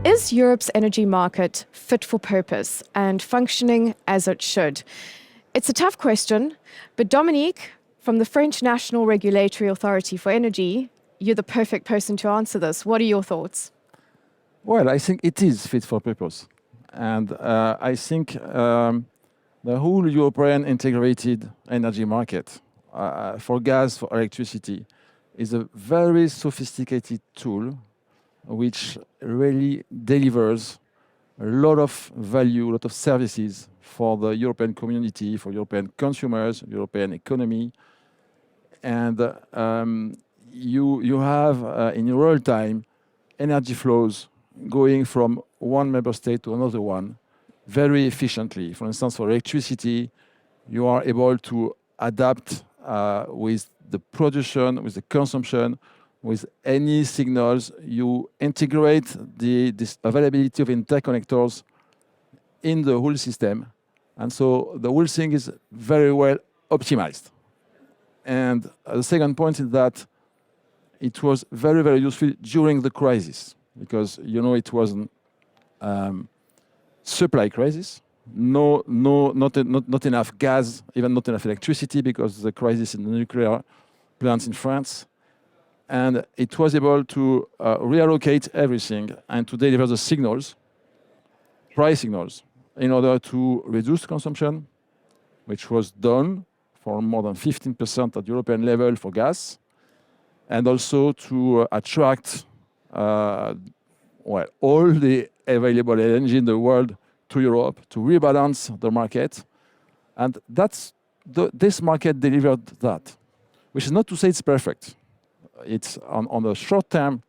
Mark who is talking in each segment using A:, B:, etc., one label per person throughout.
A: Is Europe's energy market fit for purpose and functioning as it should? It's a tough question, but Dominique, from the French National Regulatory Authority for Energy, you're the perfect person to answer this. What are your thoughts?
B: Well, I think it is fit for purpose. And I think the whole European integrated energy market for gas, for electricity, is a very sophisticated tool which really delivers a lot of value, a lot of services for the European community, for European consumers, European economy. And you have in real time energy flows going from one member state to another one very efficiently. For instance, for electricity, you are able to adapt with the production, with the consumption, with any signals. You integrate this availability of interconnectors in the whole system. And so the whole thing is very well optimized. And the second point is that it was very, very useful during the crisis because, it was a supply crisis. Not enough gas, even not enough electricity because of the crisis in the nuclear plants in France. And it was able to reallocate everything and to deliver the signals, price signals, in order to reduce consumption, which was done for more than 15% at European level for gas, and also to attract all the available LNG in the world to Europe to rebalance the market. And this market delivered that, which is not to say it's perfect. It's on the short term,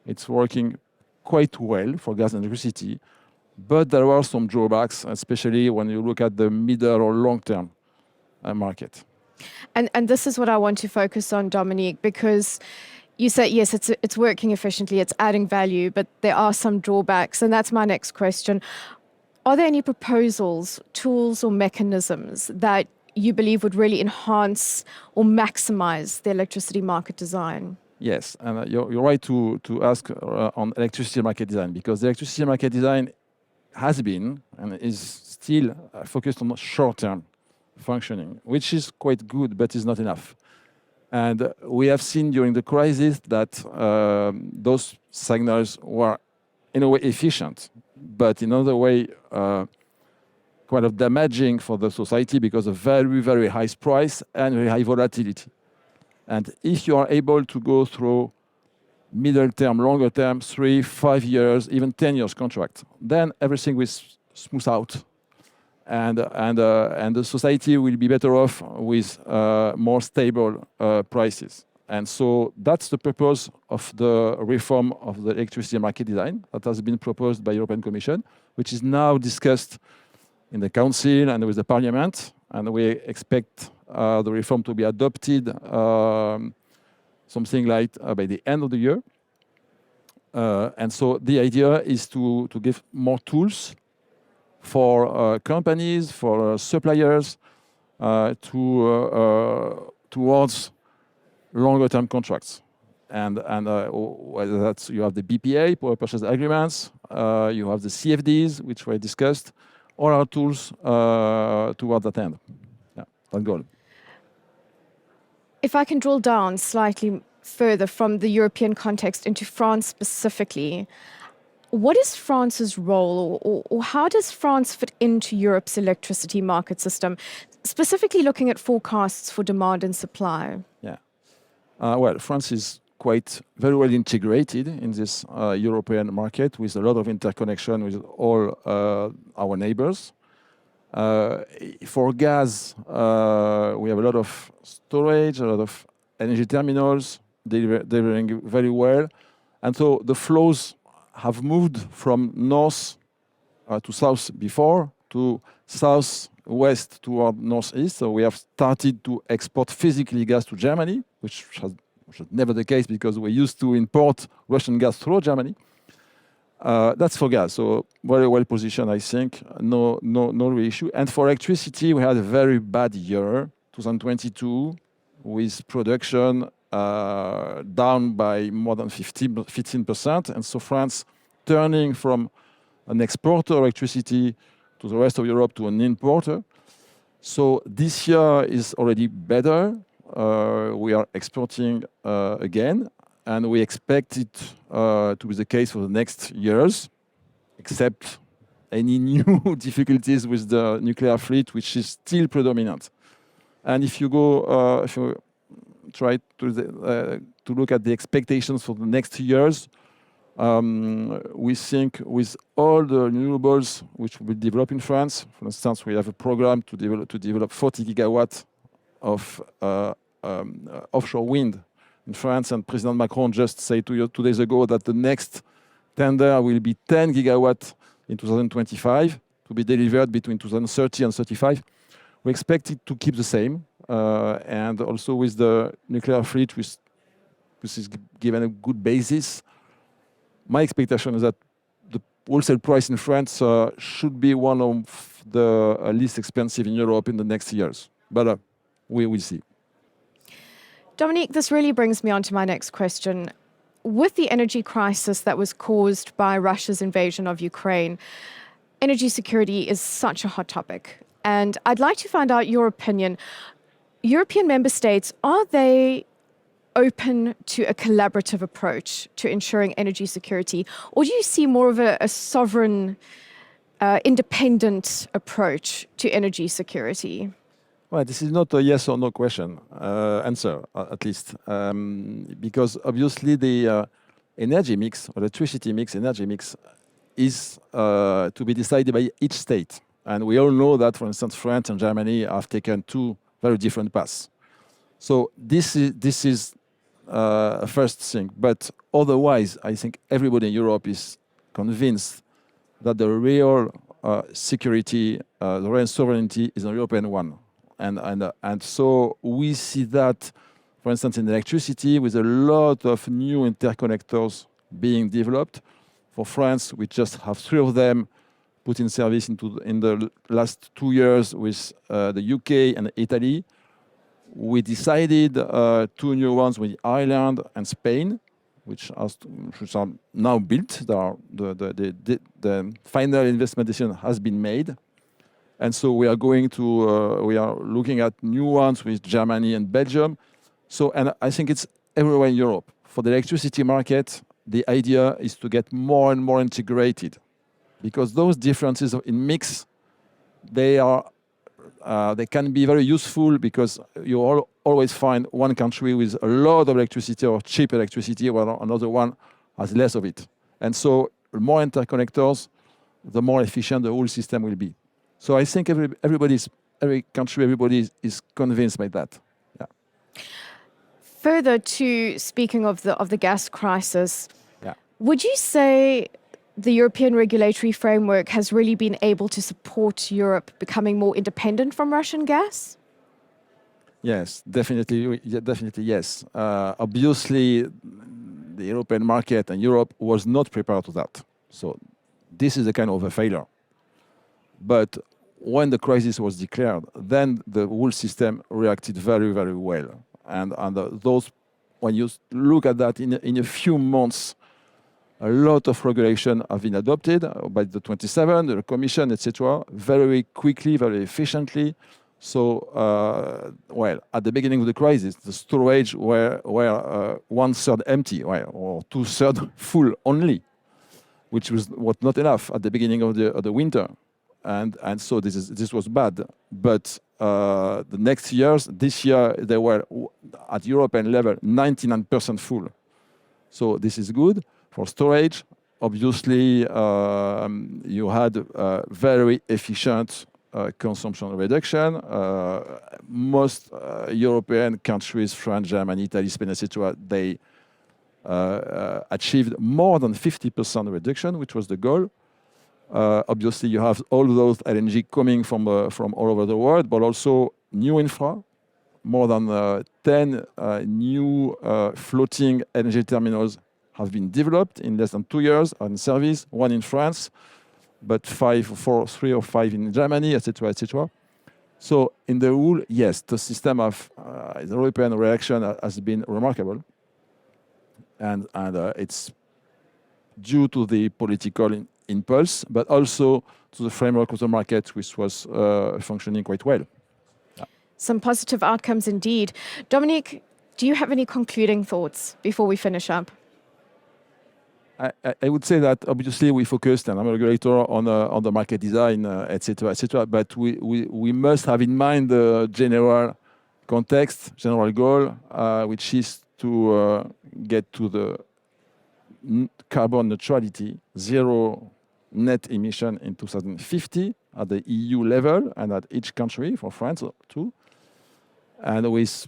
B: it's working quite well for gas and electricity, but there are some drawbacks, especially when you look at the middle or long-term market.
A: And this is what I want to focus on, Dominique, because you say, yes, it's working efficiently, it's adding value, but there are some drawbacks. And that's my next question. Are there any proposals, tools or mechanisms that you believe would really enhance or maximize the electricity market design?
B: Yes, and you're right to ask on electricity market design, because the electricity market design has been and is still focused on short-term functioning, which is quite good, but is not enough. And we have seen during the crisis that those signals were, in a way, efficient, but in another way, kind of damaging for the society because of very, very high price and very high volatility. And if you are able to go through middle term, longer term, 3, 5 years, even 10 years contract, then everything will smooth out. And the society will be better off with more stable prices. And so that's the purpose of the reform of the electricity market design that has been proposed by the European Commission, which is now discussed in the Council and with the Parliament. And we expect the reform to be adopted something like by the end of the year. And so the idea is to give more tools for companies, for suppliers, towards longer-term contracts. And whether that's you have the BPA, power purchase agreements, you have the CFDs, which were discussed, all our tools toward that end. Yeah, that goal.
A: If I can drill down slightly further from the European context into France specifically, what is France's role, or how does France fit into Europe's electricity market system, specifically looking at forecasts for demand and supply?
B: Yeah. Well, France is quite very well integrated in this European market with a lot of interconnection with all our neighbors. For gas, we have a lot of storage, a lot of energy terminals delivering very well. And so the flows have moved from north to south before, to southwest toward northeast. So we have started to export physically gas to Germany, which was never the case because we used to import Russian gas through Germany. That's for gas, so very well positioned, I think. No real issue. And for electricity, we had a very bad year, 2022, with production down by more than 15%. And so France turning from an exporter of electricity to the rest of Europe to an importer. So this year is already better. We are exporting again, and we expect it to be the case for the next years, except any new difficulties with the nuclear fleet, which is still predominant. And if you try to look at the expectations for the next years, we think with all the renewables which will be developed in France, for instance, we have a program to develop 40 gigawatts of offshore wind in France, and President Macron just said 2 days ago that the next tender will be 10 gigawatts in 2025 to be delivered between 2030 and 35. We expect it to keep the same, and also with the nuclear fleet, which is given a good basis. My expectation is that the wholesale price in France should be one of the least expensive in Europe in the next years. But we will see.
A: Dominique, this really brings me on to my next question. With the energy crisis that was caused by Russia's invasion of Ukraine, energy security is such a hot topic. And I'd like to find out your opinion. European member states, are they open to a collaborative approach to ensuring energy security? Or do you see more of a sovereign, independent approach to energy security?
B: Well, this is not a yes or no question, answer, at least. Because obviously the energy mix, or electricity mix, energy mix, is to be decided by each state. And we all know that, for instance, France and Germany have taken two very different paths. So this is a first thing. But otherwise, I think everybody in Europe is convinced that the real security, the real sovereignty is a European one. And so we see that, for instance, in electricity, with a lot of new interconnectors being developed. For France, we just have 3 of them put in service in the last 2 years with the UK and Italy. We decided 2 new ones with Ireland and Spain, which are now built. The final investment decision has been made. And so we are looking at new ones with Germany and Belgium. So, and I think it's everywhere in Europe. For the electricity market, the idea is to get more and more integrated, because those differences in mix, they can be very useful, because you always find one country with a lot of electricity or cheap electricity, while another one has less of it. And so the more interconnectors, the more efficient the whole system will be. So I think every country, everybody is convinced by that. Yeah.
A: Further to speaking of the gas crisis,
B: Yeah.
A: would you say the European regulatory framework has really been able to support Europe becoming more independent from Russian gas?
B: Yes, definitely yes. Obviously, the European market and Europe was not prepared to that. So this is a kind of a failure. But when the crisis was declared, then the whole system reacted very, very well. And when you look at that in a few months, a lot of regulation have been adopted by the 27, the Commission, etc., very quickly, very efficiently. So, at the beginning of the crisis, the storage were 1/3 empty, or 2/3 full only, which was not enough at the beginning of the winter. And so this was bad. But the next years, this year, they were at European level 99% full. So this is good. For storage, obviously, you had very efficient consumption reduction. Most European countries, France, Germany, Italy, Spain, etc., they achieved more than 50% reduction, which was the goal. Obviously, you have all those LNG coming from all over the world, but also new infra. More than 10 new floating LNG terminals have been developed in less than 2 years on service, one in France, but 3 or 5 in Germany, etc., etc. So in the whole, yes, the system of the European reaction has been remarkable, and it's due to the political impulse, but also to the framework of the market, which was functioning quite well.
A: Some positive outcomes indeed. Dominique, do you have any concluding thoughts before we finish up?
B: I would say that obviously we focused, and I'm a regulator, on the market design, etc., but we must have in mind the general context, general goal, which is to get to the carbon neutrality, zero net emission in 2050 at the EU level and at each country, for France too, and with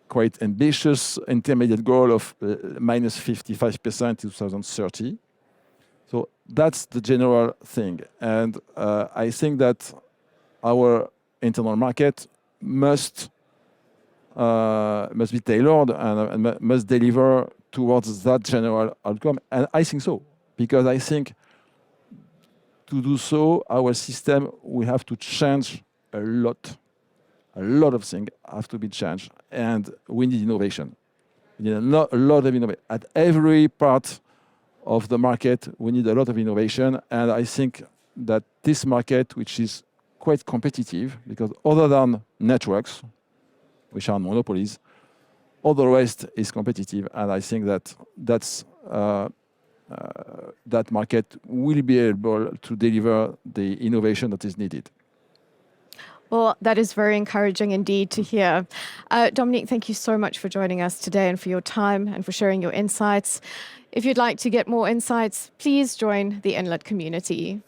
B: quite ambitious intermediate goal of minus 55% in 2030. So that's the general thing. And I think that our internal market must be tailored and must deliver towards that general outcome. And I think so, because I think to do so, our system, we have to change a lot. A lot of things have to be changed, and we need innovation. We need a lot of innovation. At every part of the market, we need a lot of innovation, and I think that this market, which is quite competitive, because other than networks, which are monopolies, all the rest is competitive, and I think that that market will be able to deliver the innovation that is needed.
A: Well, that is very encouraging indeed to hear. Dominique, thank you so much for joining us today and for your time and for sharing your insights. If you'd like to get more insights, please join the Enlit community.